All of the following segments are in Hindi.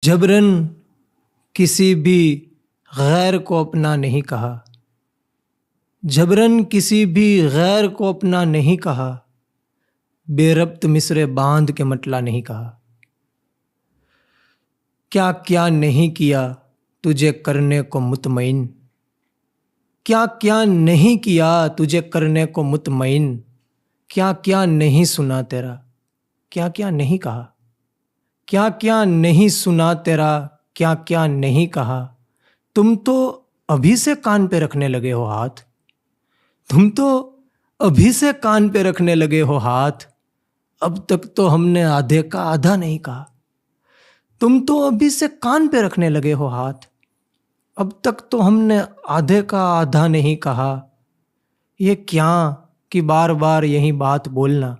जबरन किसी भी गैर को अपना नहीं कहा, जबरन किसी भी गैर को अपना नहीं कहा, बेरब्त मिसरे बांध के मतला नहीं कहा। क्या क्या नहीं किया तुझे करने को मुतमईन, क्या क्या नहीं किया तुझे करने को मुतमईन, क्या क्या नहीं सुना तेरा, क्या क्या नहीं कहा, क्या क्या नहीं सुना तेरा, क्या क्या नहीं कहा। तुम तो अभी से कान पे रखने लगे हो हाथ, तुम तो अभी से कान पे रखने लगे हो हाथ, अब तक तो हमने आधे का आधा नहीं कहा। तुम तो अभी से कान पे रखने लगे हो हाथ, अब तक तो हमने आधे का आधा नहीं कहा। ये क्या कि बार बार यही बात बोलना,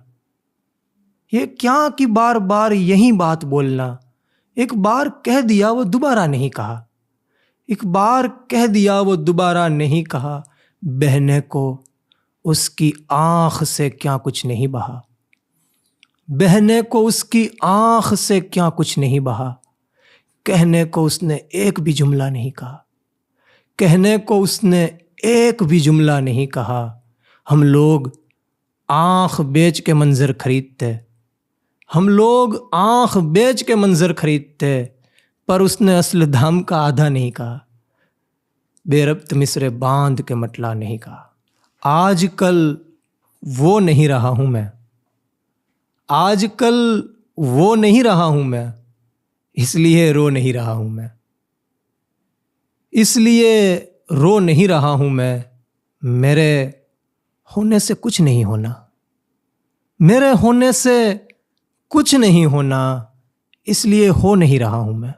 ये क्या कि बार बार यही बात बोलना। एक बार कह दिया वो दोबारा नहीं कहा, एक बार कह दिया वो दोबारा नहीं कहा। बहने को उसकी आँख से क्या कुछ नहीं बहा, बहने को उसकी आँख से क्या कुछ नहीं बहा। कहने को उसने एक भी जुमला नहीं कहा, कहने को उसने एक भी जुमला नहीं कहा। हम लोग आँख बेच के मंजर खरीदते, हम लोग आँख बेच के मंजर खरीदते, पर उसने असल दाम का आधा नहीं कहा, बेरब्त मिसरे बांध के मतला नहीं कहा। आजकल वो नहीं रहा हूँ मैं, आजकल वो नहीं रहा हूँ मैं, इसलिए रो नहीं रहा हूँ मैं, इसलिए रो नहीं रहा हूँ मैं। मेरे होने से कुछ नहीं होना, मेरे होने से कुछ नहीं होना, इसलिए हो नहीं रहा हूँ मैं।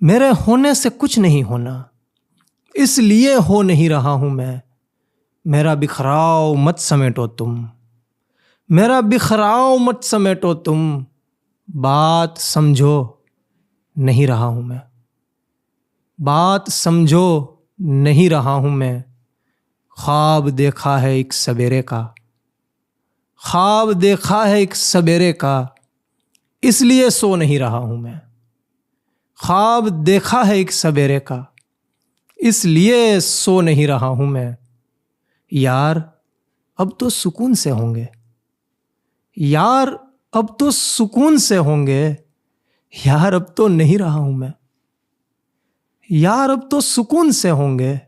मेरे होने से कुछ नहीं होना, इसलिए हो नहीं रहा हूँ मैं। मेरा बिखराव मत समेटो तुम, मेरा बिखराव मत समेटो तुम, बात समझो नहीं रहा हूँ मैं, बात समझो नहीं रहा हूँ मैं। ख्वाब देखा है एक सवेरे का, ख्वाब देखा है एक सवेरे का, इसलिए सो नहीं रहा हूँ मैं। ख्वाब देखा है एक सवेरे का, इसलिए सो नहीं रहा हूँ मैं। यार अब तो सुकून से होंगे, यार अब तो सुकून से होंगे, यार अब तो नहीं रहा हूँ मैं। यार अब तो सुकून से होंगे,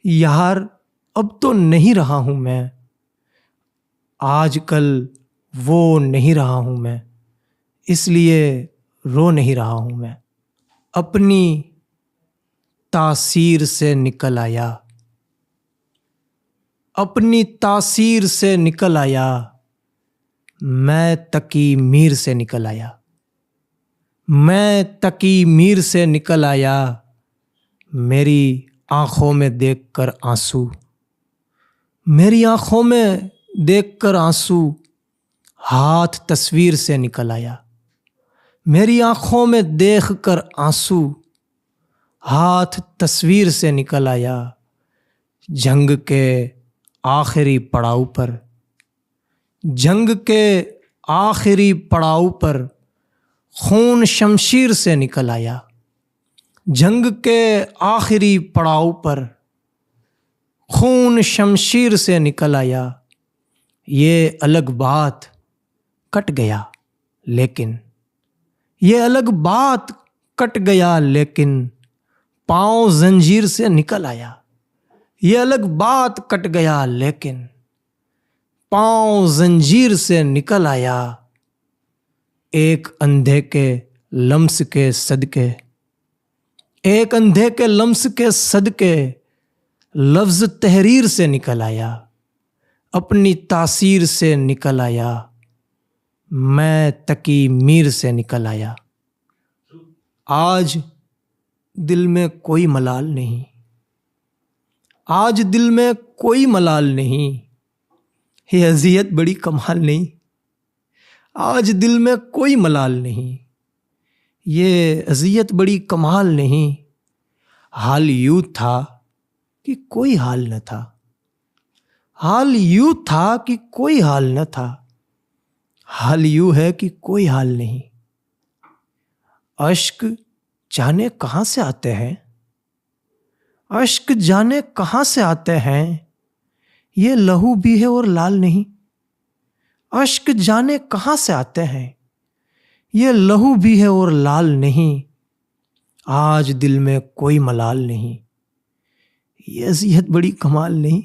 यार अब तो नहीं रहा हूँ मैं। आजकल वो नहीं रहा हूँ मैं, इसलिए रो नहीं रहा हूँ मैं। अपनी तासीर से निकल आया, अपनी तासीर से निकल आया, मैं तकी मीर से निकल आया, मैं तकी मीर से निकल आया। मेरी आँखों में देखकर आंसू, मेरी आँखों में देखकर आंसू, हाथ तस्वीर से निकल आया। मेरी आँखों में देखकर आंसू, हाथ तस्वीर से निकल आया। जंग के आखिरी पड़ाव पर, जंग के आखिरी पड़ाव पर, खून शमशीर से निकल आया। जंग के आखिरी पड़ाव पर, खून शमशीर से निकल आया। ये अलग बात कट गया लेकिन, ये अलग बात कट गया लेकिन, पाँव जंजीर से निकल आया। ये अलग बात कट गया लेकिन, पाँव जंजीर से निकल आया। एक अंधे के लम्स के सदके, एक अंधे के लम्स के सदके, लफ्ज़ तहरीर से निकल आया, अपनी तासीर से निकल आया, मैं तकी मीर से निकल आया। आज दिल में कोई मलाल नहीं, आज दिल में कोई मलाल नहीं, ये अज़ियत बड़ी कमाल नहीं। आज दिल में कोई मलाल नहीं, ये अज़ियत बड़ी कमाल नहीं। हाल यूँ था कि कोई हाल न था, हाल यूँ था कि कोई हाल न था, हाल यूँ है कि कोई हाल नहीं। अश्क जाने कहाँ से आते हैं, अश्क जाने कहाँ से आते हैं, ये लहू भी है और लाल नहीं। अश्क जाने कहाँ से आते हैं, ये लहू भी है और लाल नहीं। आज दिल में कोई मलाल नहीं, ये अज़ियत बड़ी कमाल नहीं।